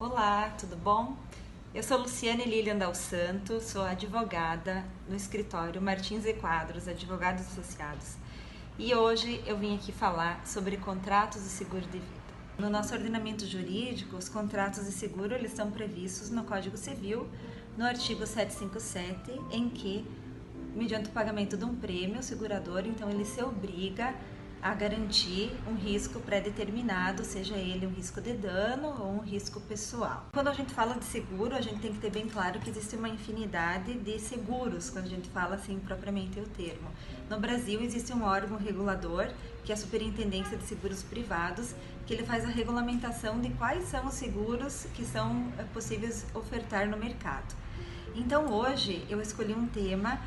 Olá, tudo bom? Eu sou Luciane Lilian Dal Santo, sou advogada no escritório Martins e Quadros, Advogados Associados. E hoje eu vim aqui falar sobre contratos de seguro de vida. No nosso ordenamento jurídico, os contratos de seguro eles estão previstos no Código Civil, no artigo 757, em que, mediante o pagamento de um prêmio, o segurador, então ele se obriga a garantir um risco pré-determinado, seja ele um risco de dano ou um risco pessoal. Quando a gente fala de seguro, a gente tem que ter bem claro que existe uma infinidade de seguros, quando a gente fala assim propriamente o termo. No Brasil existe um órgão regulador, que é a Superintendência de Seguros Privados, que ele faz a regulamentação de quais são os seguros que são possíveis ofertar no mercado. Então hoje eu escolhi um tema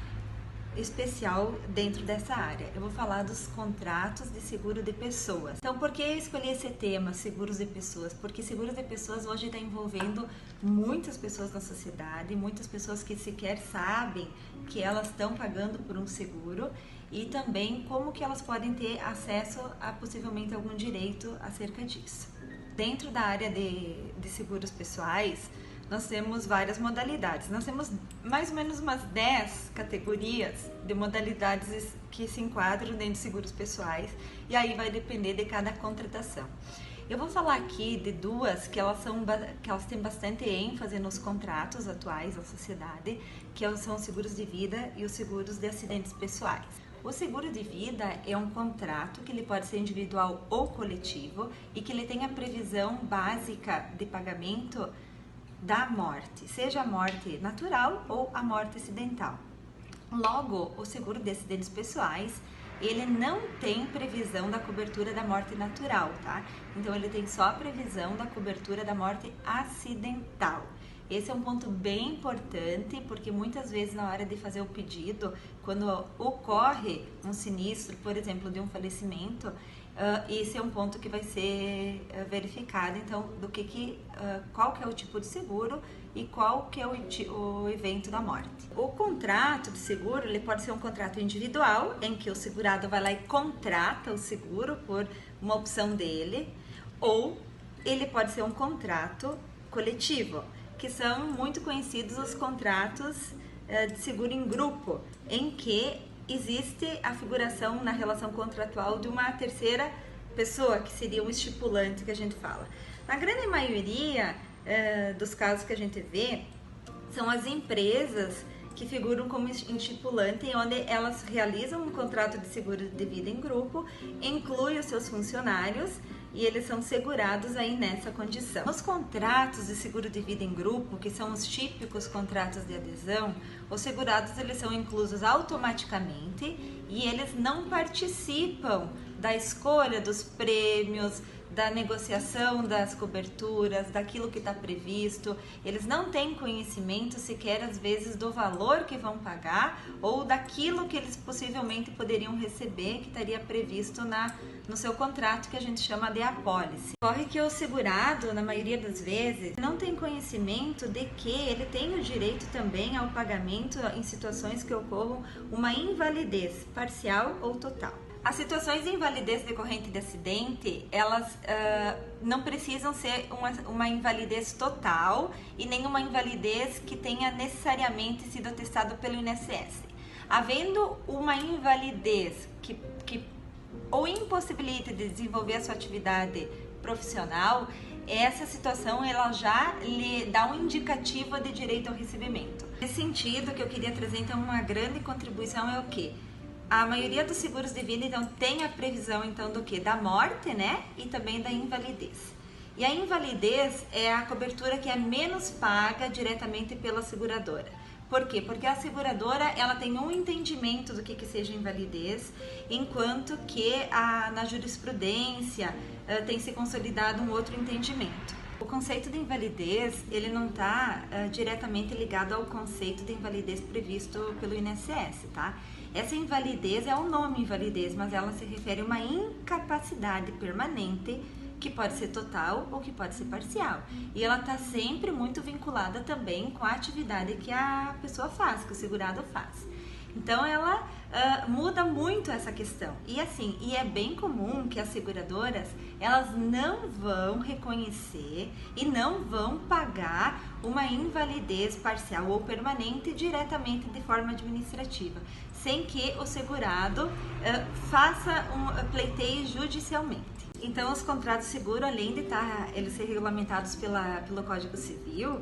especial dentro dessa área. Eu vou falar dos contratos de seguro de pessoas. Então, por que eu escolhi esse tema, seguros de pessoas? Porque seguros de pessoas hoje está envolvendo muitas pessoas na sociedade, muitas pessoas que sequer sabem que elas estão pagando por um seguro e também como que elas podem ter acesso a possivelmente algum direito acerca disso. Dentro da área de seguros pessoais, nós temos várias modalidades. Nós temos mais ou menos umas 10 categorias de modalidades que se enquadram dentro de seguros pessoais e aí vai depender de cada contratação. Eu vou falar aqui de duas que elas têm bastante ênfase nos contratos atuais da sociedade, que são os seguros de vida e os seguros de acidentes pessoais. O seguro de vida é um contrato que ele pode ser individual ou coletivo e que ele tem a previsão básica de pagamento da morte, seja a morte natural ou a morte acidental. Logo, o seguro de acidentes pessoais, ele não tem previsão da cobertura da morte natural, tá? Então, ele tem só a previsão da cobertura da morte acidental. Esse é um ponto bem importante, porque muitas vezes na hora de fazer o pedido, quando ocorre um sinistro, por exemplo, de um falecimento, esse é um ponto que vai ser verificado, então, qual que é o tipo de seguro e qual que é o evento da morte. O contrato de seguro, ele pode ser um contrato individual, em que o segurado vai lá e contrata o seguro por uma opção dele, ou ele pode ser um contrato coletivo, que são muito conhecidos os contratos de seguro em grupo, em que existe a figuração na relação contratual de uma terceira pessoa, que seria um estipulante que a gente fala. Na grande maioria dos casos que a gente vê, são as empresas que figuram como estipulante, onde elas realizam um contrato de seguro de vida em grupo, inclui os seus funcionários e eles são segurados aí nessa condição. Nos contratos de seguro de vida em grupo, que são os típicos contratos de adesão, os segurados eles são inclusos automaticamente e eles não participam da escolha dos prêmios, da negociação das coberturas, daquilo que está previsto. Eles não têm conhecimento sequer, às vezes, do valor que vão pagar ou daquilo que eles possivelmente poderiam receber, que estaria previsto no seu contrato, que a gente chama de apólice. Ocorre que o segurado, na maioria das vezes, não tem conhecimento de que ele tem o direito também ao pagamento em situações que ocorram uma invalidez parcial ou total. As situações de invalidez decorrente de acidente, elas não precisam ser uma invalidez total e nem uma invalidez que tenha necessariamente sido atestada pelo INSS. Havendo uma invalidez que ou impossibilita de desenvolver a sua atividade profissional, essa situação ela já lhe dá um indicativo de direito ao recebimento. Nesse sentido, o que eu queria trazer então uma grande contribuição é o quê? A maioria dos seguros de vida, então, tem a previsão, então, do que? Da morte, né? E também da invalidez. E a invalidez é a cobertura que é menos paga diretamente pela seguradora. Por quê? Porque a seguradora, ela tem um entendimento do que seja invalidez, enquanto que na jurisprudência tem se consolidado um outro entendimento. O conceito de invalidez, ele não está diretamente ligado ao conceito de invalidez previsto pelo INSS, tá? Essa invalidez é o nome invalidez, mas ela se refere a uma incapacidade permanente que pode ser total ou que pode ser parcial. E ela está sempre muito vinculada também com a atividade que a pessoa faz, que o segurado faz. Então ela muda muito essa questão. E assim, e é bem comum que as seguradoras elas não vão reconhecer e não vão pagar uma invalidez parcial ou permanente diretamente de forma administrativa, sem que o segurado faça pleiteie judicialmente. Então, os contratos de seguro, além de eles serem regulamentados pelo Código Civil,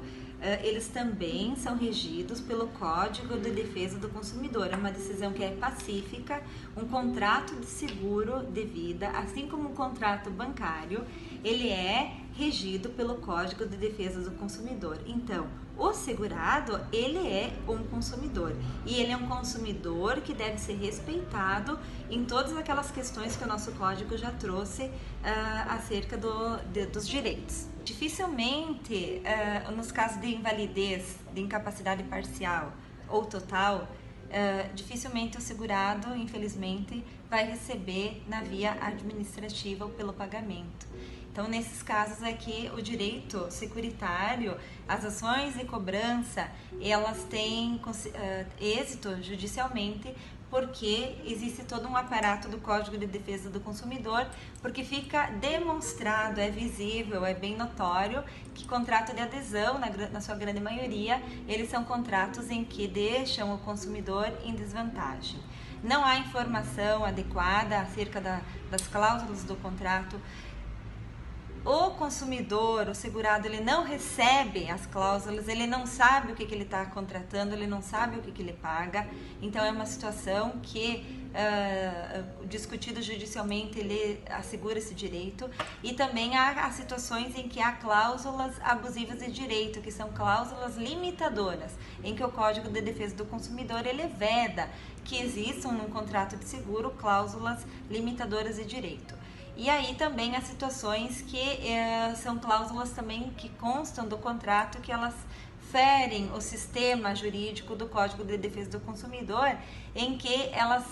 eles também são regidos pelo Código de Defesa do Consumidor. É uma decisão que é pacífica. Um contrato de seguro de vida, assim como um contrato bancário, ele é regido pelo Código de Defesa do Consumidor. Então, o segurado, ele é um consumidor e ele é um consumidor que deve ser respeitado em todas aquelas questões que o nosso código já trouxe acerca dos direitos. Dificilmente, nos casos de invalidez, de incapacidade parcial ou total, dificilmente o segurado, infelizmente, vai receber na via administrativa ou pelo pagamento. Então, nesses casos é que o direito securitário, as ações de cobrança, elas têm êxito judicialmente, porque existe todo um aparato do Código de Defesa do Consumidor, porque fica demonstrado, é visível, é bem notório que contrato de adesão, na sua grande maioria, eles são contratos em que deixam o consumidor em desvantagem. Não há informação adequada acerca das cláusulas do contrato. O consumidor, o segurado, ele não recebe as cláusulas, ele não sabe o que ele está contratando, ele não sabe o que ele paga. Então é uma situação que, discutido judicialmente, ele assegura esse direito. E também há situações em que há cláusulas abusivas de direito, que são cláusulas limitadoras, em que o Código de Defesa do Consumidor ele veda que existam num contrato de seguro cláusulas limitadoras de direito. E aí também há situações que são cláusulas também que constam do contrato, que elas ferem o sistema jurídico do Código de Defesa do Consumidor, em que elas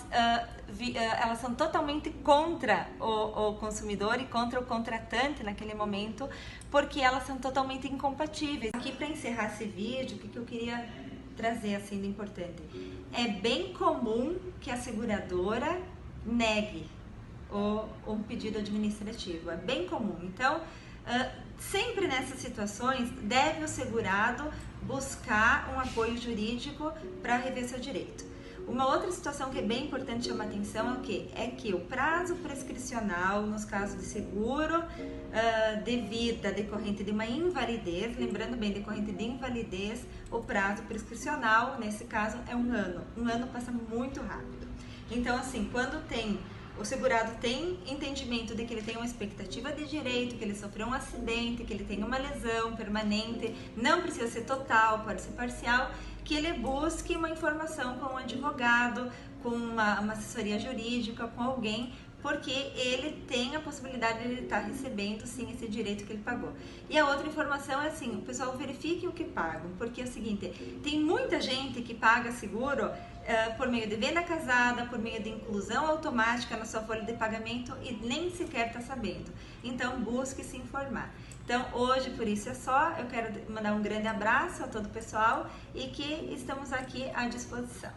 são totalmente contra o consumidor e contra o contratante naquele momento, porque elas são totalmente incompatíveis. Aqui, para encerrar esse vídeo, o que eu queria trazer assim de importante? É bem comum que a seguradora negue um pedido administrativo, é bem comum. Então, sempre nessas situações, deve o segurado buscar um apoio jurídico para rever seu direito. Uma outra situação que é bem importante chamar atenção é o quê? É que o prazo prescricional, nos casos de seguro de vida decorrente de uma invalidez, lembrando bem, decorrente de invalidez, o prazo prescricional, nesse caso, é 1 ano. 1 ano passa muito rápido. Então, assim, quando o segurado tem entendimento de que ele tem uma expectativa de direito, que ele sofreu um acidente, que ele tem uma lesão permanente, não precisa ser total, pode ser parcial, que ele busque uma informação com um advogado, com uma assessoria jurídica, com alguém, porque ele tem a possibilidade de ele estar recebendo sim esse direito que ele pagou. E a outra informação é assim, o pessoal verifique o que pagam, porque é o seguinte, tem muita gente que paga seguro por meio de venda casada, por meio de inclusão automática na sua folha de pagamento e nem sequer está sabendo. Então, busque se informar. Então, hoje, por isso é só. Eu quero mandar um grande abraço a todo o pessoal e que estamos aqui à disposição.